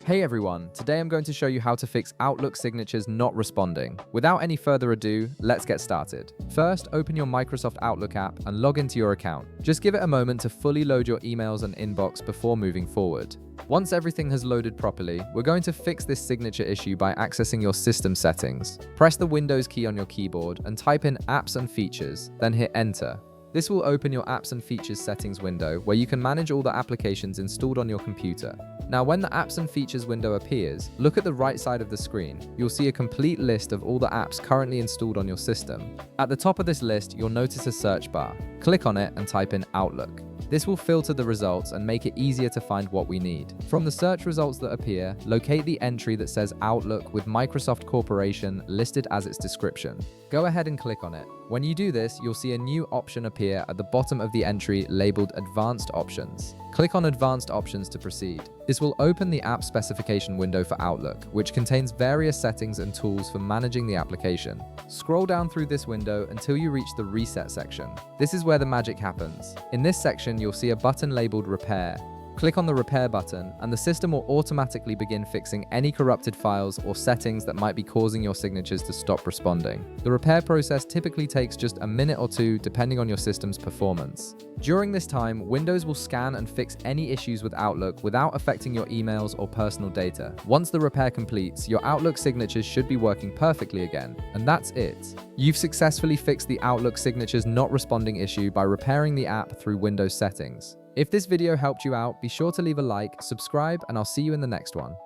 Hey everyone, today I'm going to show you how to fix Outlook signatures not responding. Without any further ado, let's get started. First, open your Microsoft Outlook app and log into your account. Just give it a moment to fully load your emails and inbox before moving forward. Once everything has loaded properly, we're going to fix this signature issue by accessing your system settings. Press the Windows key on your keyboard and type in Apps and Features, then hit Enter. This will open your Apps and Features settings window where you can manage all the applications installed on your computer. Now, when the Apps and Features window appears, look at the right side of the screen. You'll see a complete list of all the apps currently installed on your system. At the top of this list, you'll notice a search bar. Click on it and type in Outlook. This will filter the results and make it easier to find what we need. From the search results that appear, locate the entry that says Outlook with Microsoft Corporation listed as its description. Go ahead and click on it. When you do this, you'll see a new option appear at the bottom of the entry labeled Advanced Options. Click on Advanced Options to proceed. This will open the app specification window for Outlook, which contains various settings and tools for managing the application. Scroll down through this window until you reach the Reset section. This is where the magic happens. In this section, you'll see a button labeled Repair. Click on the Repair button, and the system will automatically begin fixing any corrupted files or settings that might be causing your signatures to stop responding. The repair process typically takes just a minute or two, depending on your system's performance. During this time, Windows will scan and fix any issues with Outlook without affecting your emails or personal data. Once the repair completes, your Outlook signatures should be working perfectly again. And that's it. You've successfully fixed the Outlook signatures not responding issue by repairing the app through Windows settings. If this video helped you out, be sure to leave a like, subscribe, and I'll see you in the next one.